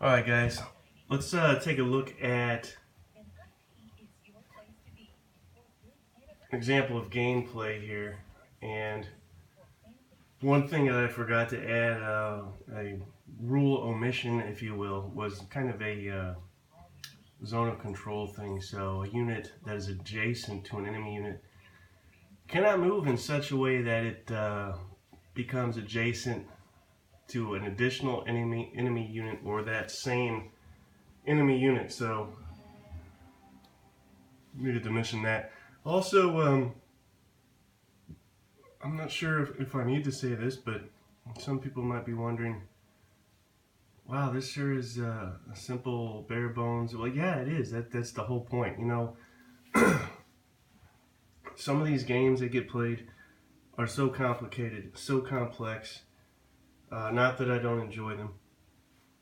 Alright guys, let's take a look at an example of gameplay here. And one thing that I forgot to add, a rule omission if you will, was kind of a zone of control thing. So a unit that is adjacent to an enemy unit cannot move in such a way that it becomes adjacent to an additional enemy unit or that same enemy unit. So needed to mention that. Also, I'm not sure if I need to say this, but some people might be wondering, wow, this sure is a simple, bare bones. Well, yeah, it is. That's the whole point. You know, some of these games that get played are so complicated, so complex. Not that I don't enjoy them,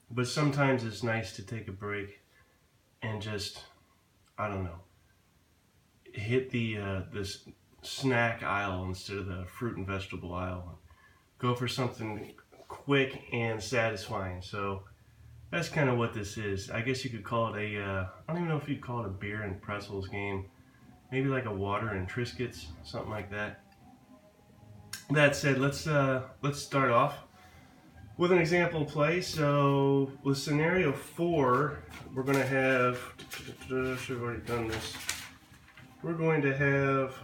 but sometimes it's nice to take a break and just, I don't know, hit the this snack aisle instead of the fruit and vegetable aisle. Go for something quick and satisfying. So that's kind of what this is. I guess you could call it a, I don't even know if you'd call it a beer and pretzels game. Maybe like a water and Triscuits, something like that. That said, let's start off with an example play. So with scenario 4, we're going to have, should have already done this. We're going to have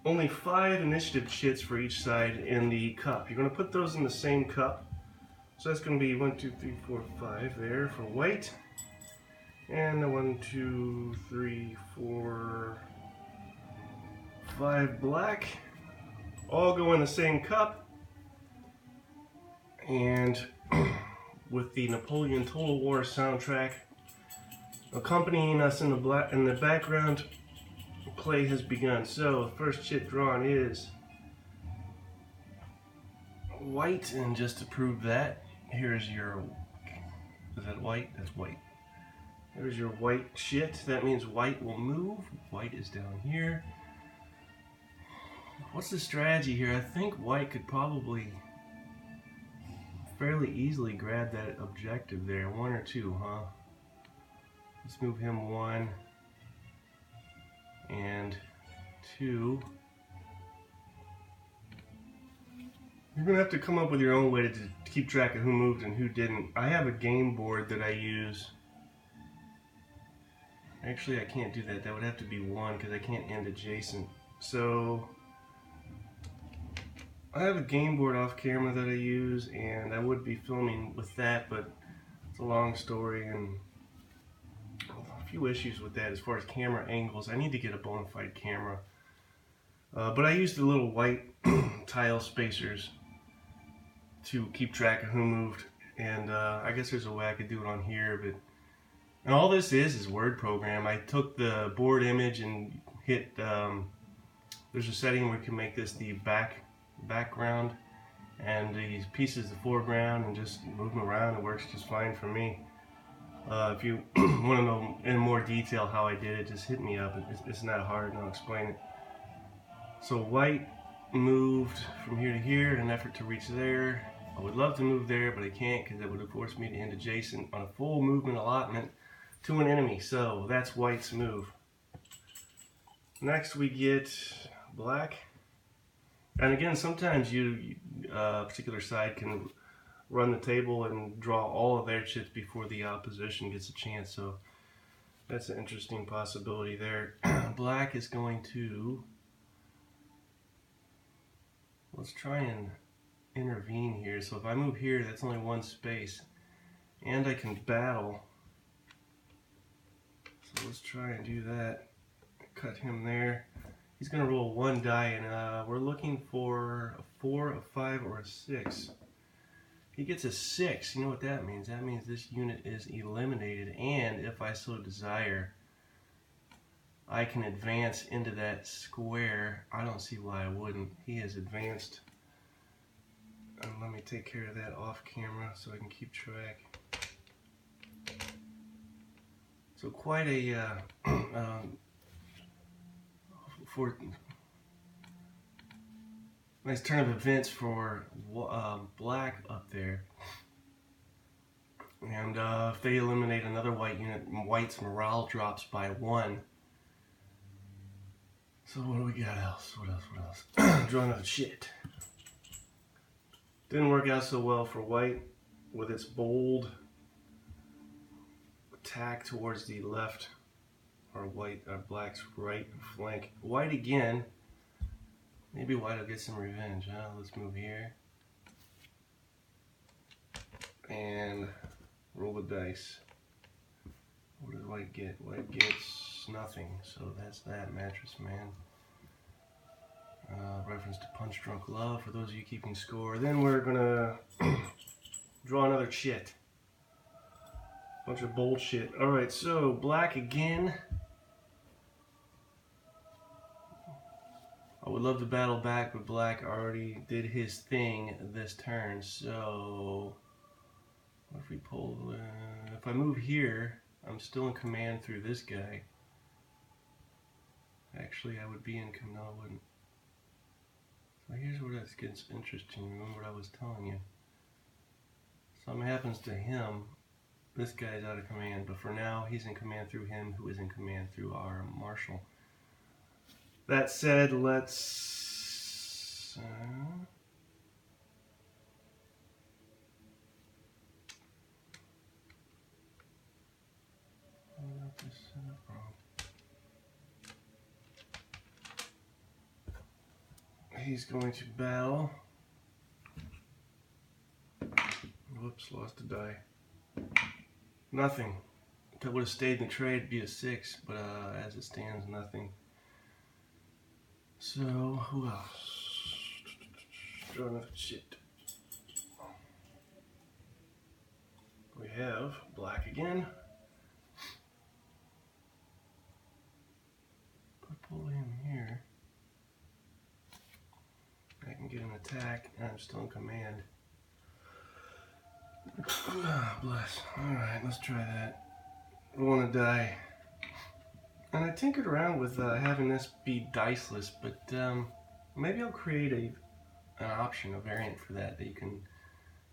only 5 initiative chits for each side in the cup. You're going to put those in the same cup. So that's going to be 1, 2, 3, 4, 5 there for white. And 1, 2, 3, 4, 5 black. All go in the same cup. And with the Napoleon Total War soundtrack accompanying us in the background, play has begun. So the first chit drawn is white, and just to prove that, here's your, is that white? That's white. There's your white chit. That means white will move. White is down here. What's the strategy here? I think white could probably fairly easily grab that objective there. 1 or 2, huh? Let's move him 1 and 2. You're going to have to come up with your own way to keep track of who moved and who didn't. I have a game board that I use. Actually, I can't do that. That would have to be 1 because I can't end adjacent. So I have a game board off camera that I use, and I would be filming with that, but it's a long story and a few issues with that as far as camera angles. I need to get a bona fide camera. But I use the little white tile spacers to keep track of who moved, and I guess there's a way I could do it on here, but and all this is word program. I took the board image and hit there's a setting where you can make this the background and these pieces the foreground, and just move them around. It works just fine for me. If you want to know in more detail how I did it, just hit me up. It's not hard, and I'll explain it. So white moved from here to here in an effort to reach there. I would love to move there, but I can't because that would have forced me to end adjacent on a full movement allotment to an enemy. So that's white's move. Next we get black. And again, sometimes a particular side can run the table and draw all of their chits before the opposition gets a chance. So that's an interesting possibility there. Black is going to, let's try and intervene here. So if I move here, that's only 1 space, and I can battle. So let's try and do that. Cut him there. He's going to roll 1 die, and we're looking for a 4, a 5, or a 6. He gets a 6. You know what that means? That means this unit is eliminated, and if I so desire, I can advance into that square. I don't see why I wouldn't. He has advanced. And let me take care of that off camera so I can keep track. So quite a nice turn of events for black up there. And if they eliminate another white unit, white's morale drops by 1. So what do we got else? What else? Draw another shit. Didn't work out so well for white with its bold attack towards the left, or black's right flank. White again. Maybe white will get some revenge, huh? Let's move here. And roll the dice. What does white get? White gets nothing, so that's that, Mattress Man. Reference to Punch Drunk Love for those of you keeping score. Then we're gonna draw another chit. Bunch of bullshit. Alright, so black again. I would love to battle back, but black already did his thing this turn, so what if we pull, if I move here, I'm still in command through this guy. Actually, I would be in command, no I wouldn't. So here's where this gets interesting. Remember what I was telling you. Something happens to him, this guy's out of command, but for now he's in command through him, who is in command through our marshal. That said, let's he's going to battle. Whoops, lost a die. Nothing. If I would have stayed in the trade, it'd be a 6, but as it stands, nothing. So, who else? Draw another shit. We have black again. If I pull him here, I can get an attack, and I'm still in command. Ah, bless. Alright, let's try that. I want to die. And I tinkered around with having this be diceless, but maybe I'll create an option, a variant for that you can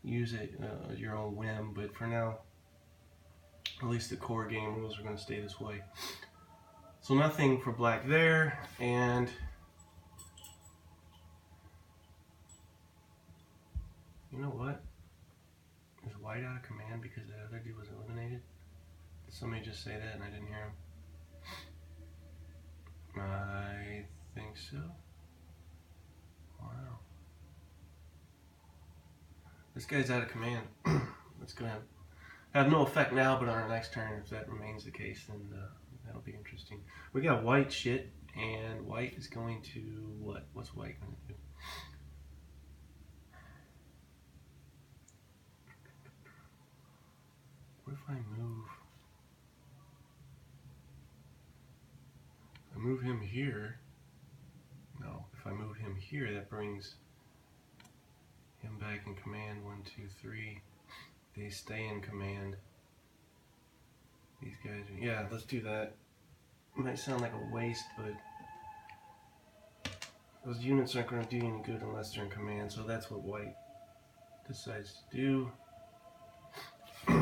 use at your own whim, but for now, at least the core game rules are going to stay this way. So nothing for black there, and you know what? Is white out of command because that other dude was eliminated? Did somebody just say that and I didn't hear him? I think so. Wow. This guy's out of command. That's going to have no effect now, but on our next turn, if that remains the case, then that'll be interesting. We got white shit, and white is going to what? What's white going to do? What if I move him here? No, if I move him here, that brings him back in command. 1, 2, 3. They stay in command. These guys are, yeah, let's do that. It might sound like a waste, but those units aren't going to do any good unless they're in command, so that's what white decides to do.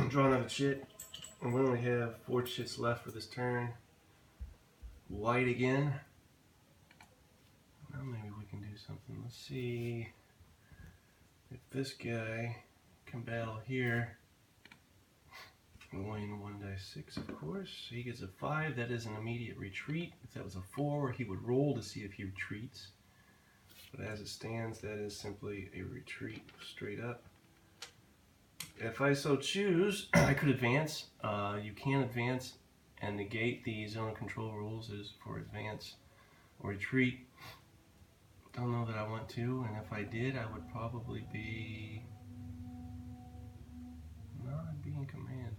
Draw another chit, and we only have 4 chits left for this turn. White again. Well, maybe we can do something. Let's see if this guy can battle here. Rolling 1 dice 6, of course. He gets a 5. That is an immediate retreat. If that was a 4, he would roll to see if he retreats. But as it stands, that is simply a retreat straight up. If I so choose, I could advance. You can advance and negate the zone control rules is for advance or retreat. Don't know that I want to, and if I did, I would probably be... No, I'd be in command.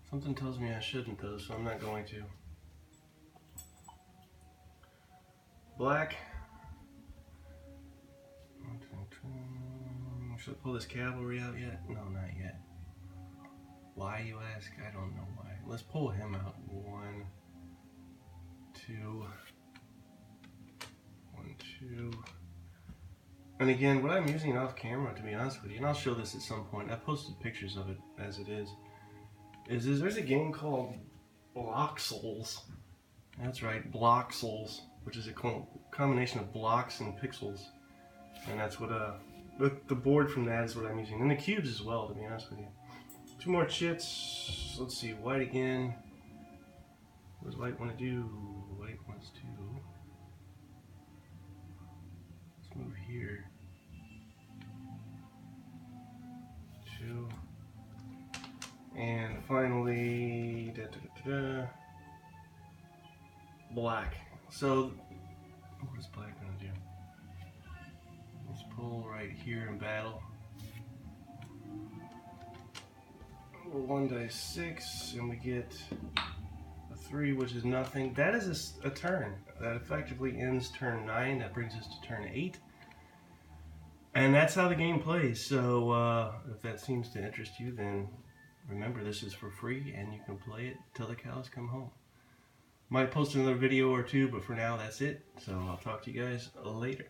Something tells me I shouldn't though, so I'm not going to. Black. Should I pull this cavalry out yet? No, not yet. Why, you ask? I don't know why. Let's pull him out. 1, 2. 1, 2. And again, what I'm using off camera, to be honest with you, and I'll show this at some point, I posted pictures of it as it is there's a game called Bloxels. That's right, Bloxels, which is a combination of blocks and pixels. And that's what the board from that is what I'm using. And the cubes as well, to be honest with you. 2 more chits. Let's see, white again. What does white want to do? White wants to... Let's move here. 2. And finally... black. So, what is black going to do? Let's pull right here in battle. 1 dice 6, and we get a 3, which is nothing. That is a turn. That effectively ends turn 9. That brings us to turn 8. And that's how the game plays. So if that seems to interest you, then remember, this is for free, and you can play it till the cows come home. Might post another video or 2, but for now, that's it. So I'll talk to you guys later.